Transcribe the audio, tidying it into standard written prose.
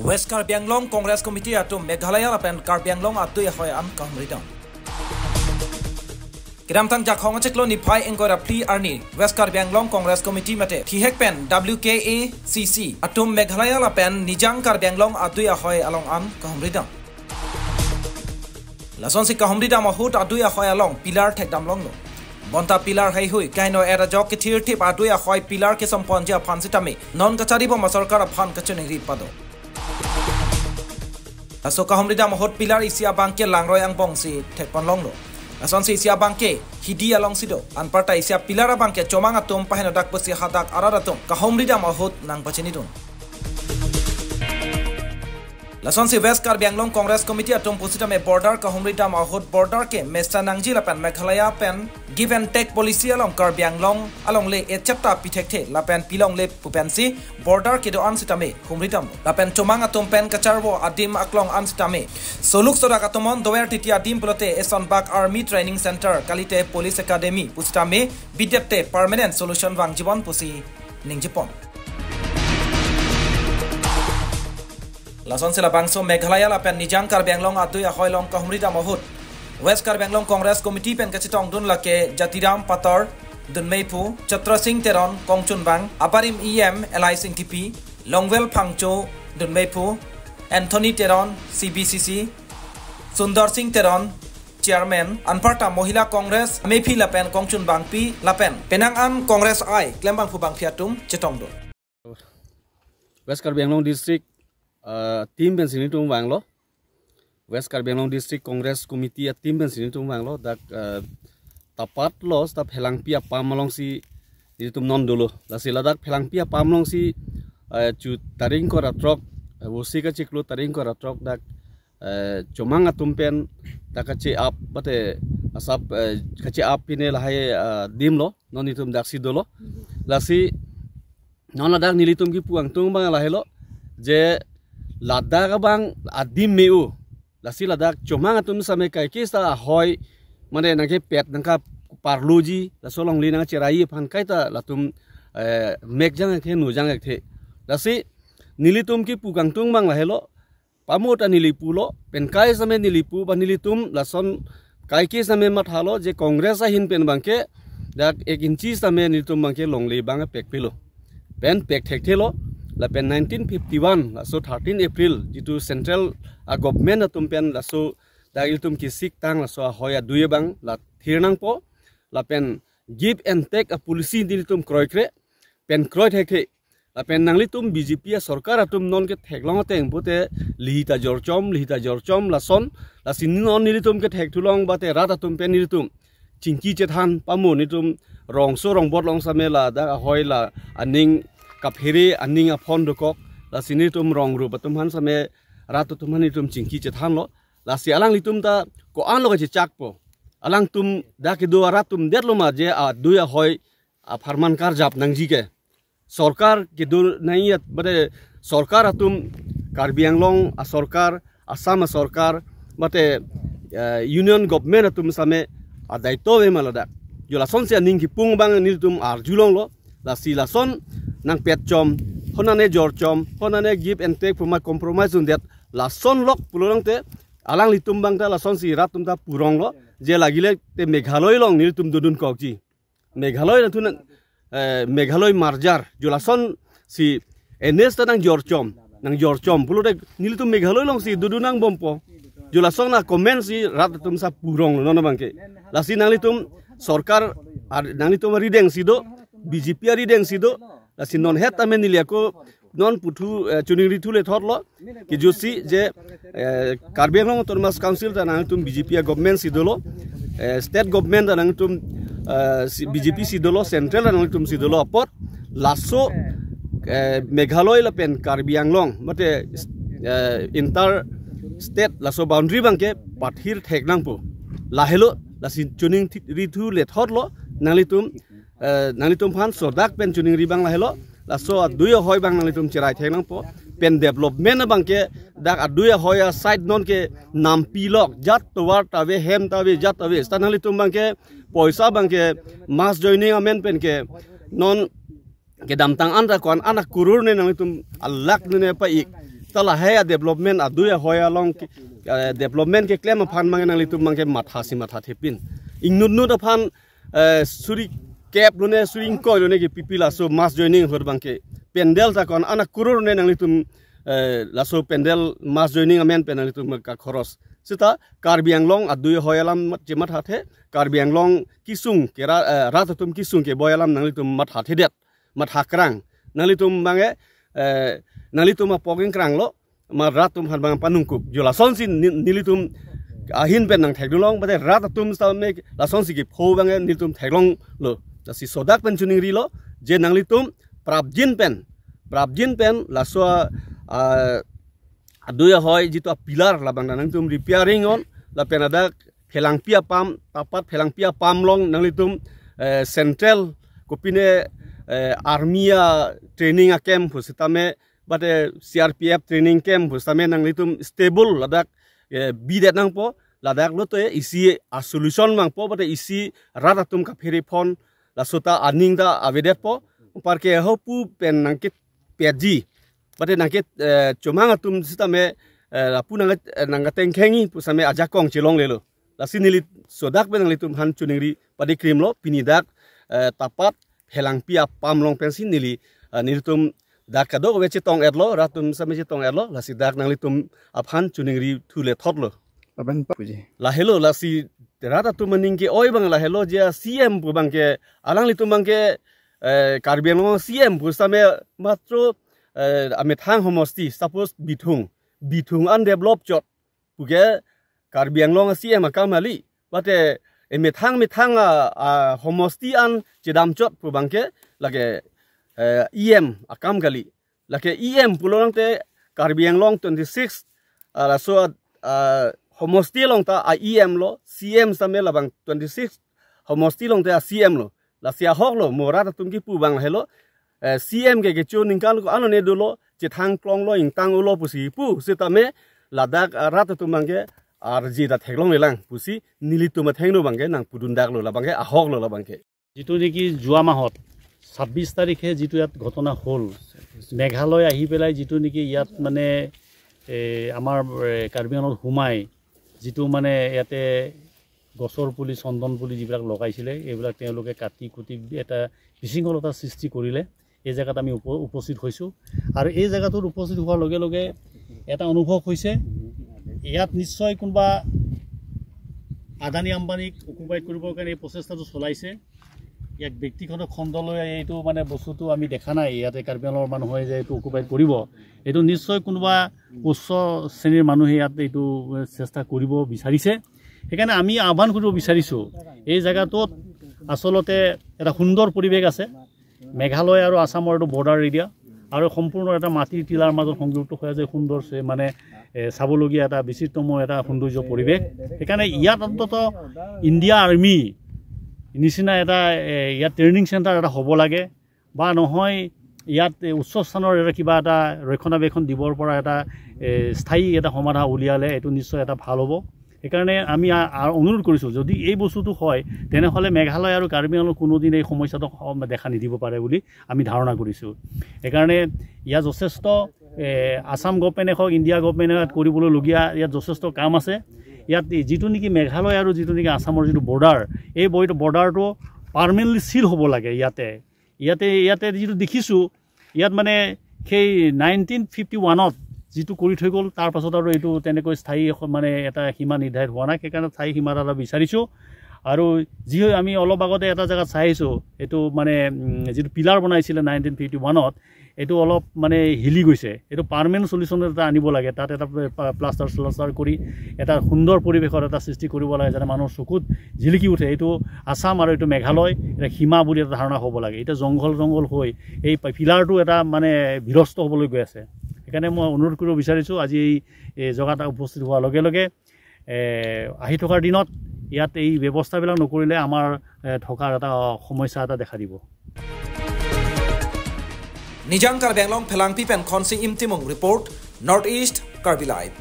West Karbi Anglong Congress Committee atum Meghalaya lapen Karbi Anglong atu hoy an kahmridang. Kiram tang jakhong cheklo ni phai engora pli arni West Karbi Anglong Congress Committee mate thihek pen WKACC atum Meghalaya lapen Nijang Karbi Anglong atu hoy along an kahmridang. Lason si kahmridang mahut atu hoy along pilar thekdam long lo. Bonta pilar hai hui kaino era jok ke thir thip atu hoy pilar ke samponja phansitame non kachari bo masarkar phan kachuni ri pado. Aso kahomrida mahot pilar isia bangke langroy ang bongsi thekpon longlo. Ason si isia bangke hidi along sido anparta isia pilar bangke chomang atum paheno dak besi hadak araratum kahomrida mahot nang pachinidun. Lason si West Karbi Anglong Congress Committee atum pusita me border kahomrida mahot border ke mesta nangji lapan Meghalaya pen give and take policy along Karbi Anglong along le etchapta pithekte lapen pilong le pupensi border ke do ansitame humritam lapen chomang atum pen kacharbo adim aklong ansitame soluk sodak atomon doer titi adim pulote eson bak army training center kalite police academy pusitame bidyate permanent solution wang jibon pusi ningjipon. Lason sila bangso Meghalaya lapen Nijang Karbi Anglong atu hoy long kahumrida mahut West Karbi Anglong Congress Committee pen kachitong dun lake Jatiram Pator Dun Meipu Chatra Singh Teron Kongchun Bang Aparim EM Eli Singh TP Longwell Phangcho Dun Meipu Anthony Teron CBCC Sundar Singh Teron Chairman Anparta Mohila Congress Mepi lapen Kongchun Bang Pi lapen Penang An Congress I Klembang Fu Bang Fiatum Chetong dun West Karbi Anglong District team ben sini tung wang lo West Karbi Anglong District Congress Committee team ben sini tung wang lo dak tapat lo stap helang pia pamalong si di tum non dulu la sila dak helang pia pamalong si cu taring ko ratrok wosi ka ciklu taring ko ratrok dak chomang atum pen dak kace up bate asap kace up pine la hai dim lo non itum dak si dolo la si non la dak nilitum ki puang tung bang la helo je Ladak bang adim meu lasi ladak chomang atum same kai kista hoy mane nangke pet nangka parluji la solong li nang cherai phan kai ta latum mek jang the nu jang the lasi nilitum ki pukang tung bang la helo pamota nilipu lo pen kai same nilipu ba nilitum lason kai ki same mathalo je congress a hin pen bangke dak 1 inchi same nilitum bangke longle bang pek pilo pen pek thek thelo la pen 1951 la so 13 April jitu central government atum pen la so dagil tum ki sik tang la so hoya duye bang la thirnang po la pen give and take a policy dil tum kroikre pen kroi thekhe la pen nangli tum BJP sarkar atum non ke theklong teng pote lihita jorchom la son la sin non nili tum ke thek thulong bate rat atum pen nili tum chingki chethan pamu ni tum rong so rong bot long samela da hoila aning kaphere aning a phon dokok la sini tum rong ru batum han same ratu tum han tum chingki che than lo la si alang litum ta ko an lo che chak po alang tum da ke do ratum det lo ma je a duya hoy a farman kar jap nangji ke sarkar ke do nai bade sarkar atum Karbi Anglong a sarkar Assam sarkar mate union government atum same a daito ve malada yo la son se ning ki pung bang ni tum ar julong lo la si la son nang pet chom honane jor chom honane give and take from my compromise on that la son lok pulong te alang litum bang ta la son si rat tum ta purong lo je lagile te Meghalaya long ni tum dudun kok ji Meghalaya tu Meghalaya marjar jo la son si enes ta nang jor chom pulo de ni tum Meghalaya long si dudunang bompo jo la son na comment si rat tum sa purong lo no bang ke la si nang litum sarkar nang litum rideng sido BJP rideng sido lasi non het amen nilia ko non putu chuning ritu le thotlo ki josi je Karbi Anglong Autonomous Council ta nang tum BJP government sidolo state government ta nang tum BJP sidolo central nang tum sidolo pot laso Meghalaya la pen Karbi Anglong mate inter state laso boundary bangke pathir theknang po lahelo lasi chuning ritu le thotlo nalitum phan sodak pen chuning ribang la helo la so aduya hoy bang nalitum chirai thenang po pen development bang ke dak aduya hoya side non ke nampi lok jat towar tawe hem tawe jat tawe stanalitum bang ke poisa bang ke mass joining amen pen ke non ke damtang anda kon anak kurur ne nalitum alak ne pa ik tala hai development adu ya hoya long development ke claim phan mang nang litum mang ke matha si matha thepin ingnut nu da phan suri cap lone suring ko lone ke pipila so mass joining hor bang ke pendel ta kon ana kurur ne nang litum laso pendel mass joining amen penal litum ka khoros sita Karbi Anglong adu ya hoya lam je matha the Karbi Anglong kisung ke ratatum kisung ke boyalam nang litum matha the det matha krang nang litum bange nalitum poging krang lo ma ratum han bang panungkup jola sonsin nilitum ahin pen nang thegdulong bade ratatum sta me la sonsi ki pho bang nilitum theglong lo si sodak pen chuning ri lo je nanglitum prabjin pen la so aduya hoy jitu pilar la bang nangtum repairing on la penada phelang pia pam tapat phelang pia pam long nanglitum central kopine armia training camp husitame bate CRPF training camp husitame nang litum stable ladak bidet nang po ladak loto isi a solution mang po bate isi ratatum ka phone la sota aning da avedet po parke hopu pen nang ke peji bate nang ke chomang tum sitame lapu nang tengkhengi pusame ajakong chilong lelo la sinili sodak ben nang litum han chuningri padi krim lo pinidak tapat helang pia pam long pensin nili nilitum dak kado weche tong erlo ratum sameje tong erlo la si dak nang litum aphan chuningri thule thotlo aban puji la hello la si rata tu maning ke oi bang la hello je CM pu bang ke alang litum bang ke Karbi Anglong CM pu same matro ame thang homosti suppose bitung undevelop jot pu ke Karbi Anglong CM akamali bate me thang homosti an jedam chot pu bangke lage EM akam gali lage EM pulong te Karbi Anglong 26 la so homosti long ta EM lo CM same la bang 26 homosti long te CM lo la sia hok lo mora tum ki pu bang hello CM ke chu ning kan ko ano ne do lo je thang klong lo ing tang lo pu si pu sitame ladak rat tum bangke আর জিটা থেগলং লেলাং পুসি নিলিতুমা থেংনো বাংগে নাং পুদুনদাক ললা বাংগে আহক ললা বাংগে যেটো নেকি জুৱা মাহত 26 তাৰিখে যেটো ইয়াত ঘটনা হল মেঘালয় আহি পেলাই যেটো নেকি ইয়াত মানে আমাৰ কাৰ্বি আংলঙত হুমাই যেটো মানে ইয়াতে গছৰ পুলি চন্দন পুলি যিবিলাক লগাইছিলে এইবিলাক তেওঁলোকে কাটি কুটি এটা বিশৃংখলতা সৃষ্টি কৰিলে এই জায়গাত আমি উপস্থিত হৈছো আৰু এই জায়গাটোত উপস্থিত হোৱাৰ লগে লগে এটা অনুভৱ হৈছে ইয়াত নিশ্চয় কোনবা আদানী আম্বানীক অকুপাইট কৰিবৰ কাৰণে প্ৰচেষ্টাটো চলাইছে এক ব্যক্তিগত খণ্ডলৈ এইটো মানে বস্তুটো আমি দেখা নাই ইয়াতে কাৰ্বি আংলঙৰ মানুহে যে এইটো অকুপাইট কৰিব এইটো নিশ্চয় কোনবা উচ্চ শ্ৰেণীৰ মানুহে ইয়াত এইটো চেষ্টা কৰিব বিচাৰিছে সেইকাৰণে আমি আহ্বান কৰিব বিচাৰিছো এই জায়গাটোত আসলতে এটা সুন্দৰ পৰিৱেশ আছে মেঘালয় আৰু আসামৰ এটা বৰ্ডাৰ এৰিয়া আৰু সম্পূৰ্ণ এটা মাটিৰ টিলাৰ মাজত সংযুক্ত হৈ আছে সুন্দৰ মানে চাবলগীয়া এটা বিচিত্ৰময় এটা সৌন্দৰ্য পৰিৱেশ সেইকাৰণে ইয়াত অন্তত ইণ্ডিয়া আৰ্মি নিচিনা এটা ইয়াত ট্ৰেইনিং চেণ্টাৰ এটা হ'ব লাগে বা নহয় ইয়াত উচ্চ স্থানৰ এটা কিবা এটা ৰক্ষণাবেক্ষণ দিবৰ পৰা এটা স্থায়ী এটা সমাধান উলিয়ালে এইটো নিশ্চয় এটা ভাল হ'ব সেইকাৰণে আমি অনুৰোধ কৰিছোঁ যদি এই বস্তুটো হয় তেনেহ'লে মেঘালয় আৰু কাৰ্বি আংলং কোনোদিন এই সমস্যাটো দেখা নিদিব পাৰে বুলি আমি ধাৰণা কৰিছোঁ সেইকাৰণে ইয়াত যথেষ্ট আসাম গভৰ্ণমেণ্টে হওক ইণ্ডিয়া গভৰ্ণমেণ্টে কৰিবলগীয়া ইয়াত যথেষ্ট কাম আছে ইয়াত যিটো নেকি মেঘালয় আৰু যিটো নেকি আসামৰ যিটো বৰ্ডাৰ এই বৰ্ডাৰটো পাৰ্মানেণ্টলি চিল হ'ব লাগে ইয়াতে যিটো দেখিছোঁ ইয়াত মানে সেই 1951ত যিটো কৰি থৈ গ'ল তাৰ পাছত আৰু এইটো তেনেকৈ স্থায়ী মানে এটা সীমা নিৰ্ধাৰিত হোৱা নাই সেইকাৰণে স্থায়ী সীমা এটা বিচাৰিছোঁ আৰু যি আমি অলপ আগতে এটা জেগাত চাইছোঁ এইটো মানে যিটো পিলাৰ বনাইছিলে 1951ত এইটো অলপ মানে হিলি গৈছে এইটো পাৰ্মানেণ্ট সলিউশ্যন এটা আনিব লাগে তাত এটা প্লাষ্টাৰ কৰি এটা সুন্দৰ পৰিৱেশৰ এটা সৃষ্টি কৰিব লাগে যাতে মানুহৰ চকুত জিলিকি উঠে এইটো আসাম আৰু এইটো মেঘালয় এটা সীমা বুলি এটা ধাৰণা হ'ব লাগে এতিয়া জংঘল হৈ এই পিলাৰটো এটা মানে বিৰস্ত হ'বলৈ গৈ আছে সেইকাৰণে মই অনুৰোধ কৰিব বিচাৰিছোঁ আজি এই জেগাত উপস্থিত হোৱাৰ লগে লগে আহি থকাৰ দিনত ইয়াত এই ব্যৱস্থাবিলাক নকৰিলে আমাৰ থকাৰ এটা সমস্যা এটা দেখা দিব Nijang Karbi Anglong Phelang Pipen Khonsi Imtimong Report Northeast Karbi Live